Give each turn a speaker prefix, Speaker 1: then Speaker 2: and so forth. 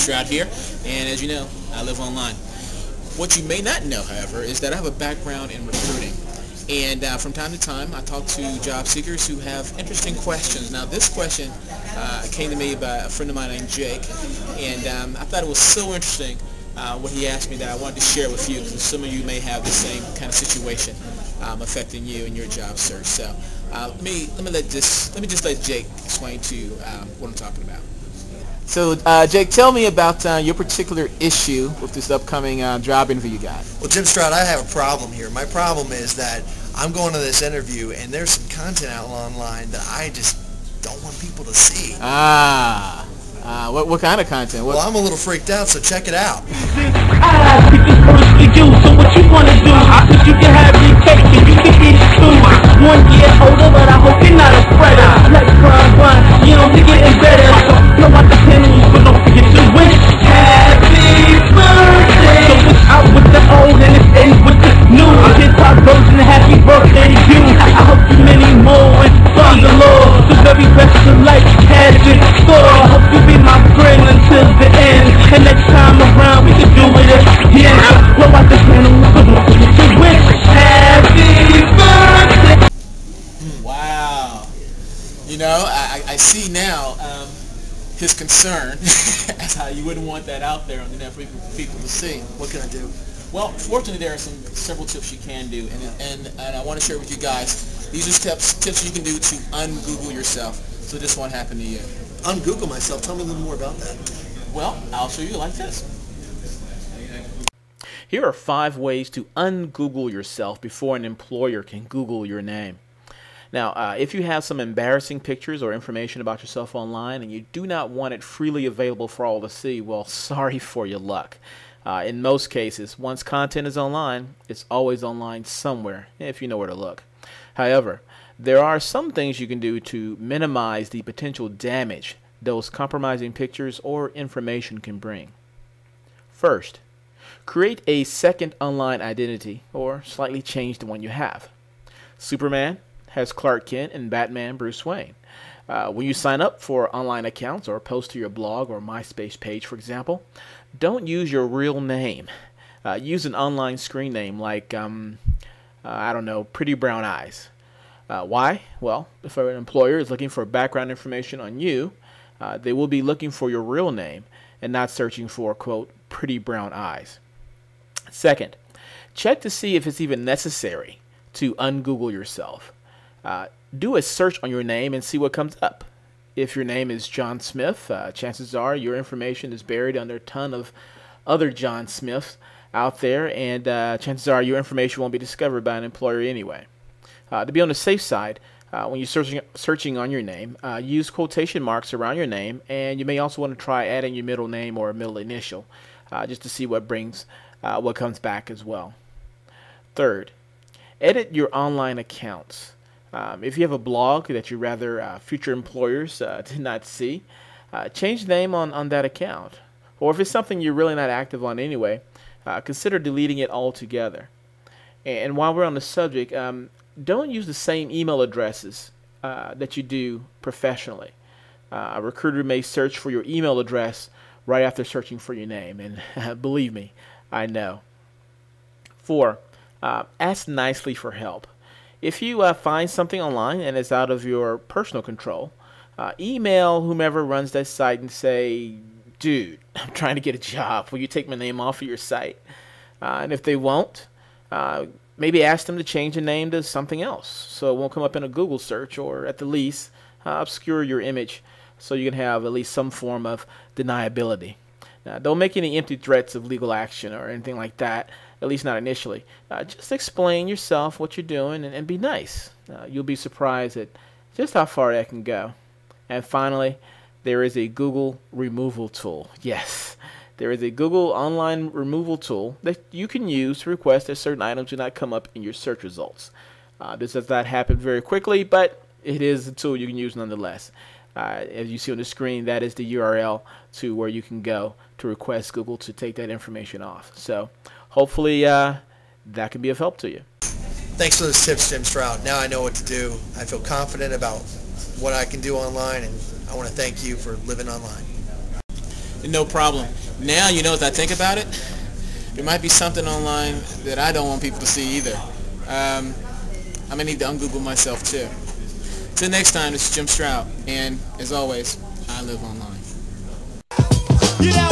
Speaker 1: Stroud here, and as you know, I live online. What you may not know, however, is that I have a background in recruiting. And from time to time, I talk to job seekers who have interesting questions. Now, this question came to me by a friend of mine named Jake, and I thought it was so interesting what he asked me that I wanted to share with you, because some of you may have the same kind of situation affecting you in your job search. So let me just let Jake explain to you what I'm talking about. So, Jake, tell me about your particular issue with this upcoming job interview you got.
Speaker 2: Well, Jim Stroud, I have a problem here. My problem is that I'm going to this interview, and there's some content out online that I just don't want people to see.
Speaker 1: What kind of content?
Speaker 2: Well, I'm a little freaked out, so check it out.
Speaker 3: So what you want to do? I think you can have your cake and you can eat it too. 1 year older, but I hope you're not a spreader. Let's grind, you know, we're getting better. So know what the penalties, but don't forget to wish. Happy birthday. So it's out with the old and it's in with the new. Hip-hop version, happy birthday to you. I hope you many more and from the Lord. The very best of life has in store. I hope you be my friend until the end. And next time around we can do it again. Blow out the candles, but don't forget to wish. Happy birthday.
Speaker 1: Wow. You know, I see now his concern as how you wouldn't want that out there on the net for people to see.
Speaker 2: What can I do?
Speaker 1: Well, fortunately, there are several tips you can do, and I want to share with you guys. These are tips you can do to un-Google yourself, so this won't happen to you.
Speaker 2: Un-Google myself? Tell me a little more about that.
Speaker 1: Well, I'll show you like this. Here are 5 ways to un-Google yourself before an employer can Google your name. Now, if you have some embarrassing pictures or information about yourself online and you do not want it freely available for all to see, well, sorry for your luck. In most cases, once content is online, it's always online somewhere, if you know where to look. However, there are some things you can do to minimize the potential damage those compromising pictures or information can bring. First, create a second online identity or slightly change the one you have. Superman has Clark Kent and Batman Bruce Wayne. When you sign up for online accounts or post to your blog or MySpace page, for example, don't use your real name. Use an online screen name like, I don't know, Pretty Brown Eyes. Why? Well, if an employer is looking for background information on you, they will be looking for your real name and not searching for, quote, Pretty Brown Eyes. Second, check to see if it's even necessary to un-Google yourself. Do a search on your name and see what comes up. If your name is John Smith, chances are your information is buried under a ton of other John Smiths out there, and chances are your information won't be discovered by an employer anyway. To be on the safe side, when you're searching on your name, use quotation marks around your name, and you may also want to try adding your middle name or a middle initial just to see what comes back as well. Third, edit your online accounts. If you have a blog that you'd rather future employers did not see, change the name on that account. Or if it's something you're really not active on anyway, consider deleting it altogether. And while we're on the subject, don't use the same email addresses that you do professionally. A recruiter may search for your email address right after searching for your name, and believe me, I know. 4, ask nicely for help. If you find something online and it's out of your personal control, email whomever runs that site and say, dude, I'm trying to get a job. Will you take my name off of your site? And if they won't, maybe ask them to change the name to something else so it won't come up in a Google search, or at the least obscure your image so you can have at least some form of deniability. Now, don't make any empty threats of legal action or anything like that, at least not initially. Just explain yourself, what you're doing, and be nice. You'll be surprised at just how far that can go. And finally, there is a Google removal tool. Yes, there is a Google online removal tool that you can use to request that certain items do not come up in your search results. This does not happen very quickly, but it is a tool you can use nonetheless. As you see on the screen, that is the URL to where you can go to request Google to take that information off. So hopefully that can be of help to you.
Speaker 2: Thanks for those tips, Jim Stroud. Now I know what to do. I feel confident about what I can do online, and I want to thank you for living online.
Speaker 4: No problem. Now, you know, as I think about it, there might be something online that I don't want people to see either. I'm going to need to un-Google myself too. Till next time, this is Jim Stroud, and as always, I live online.
Speaker 3: You know,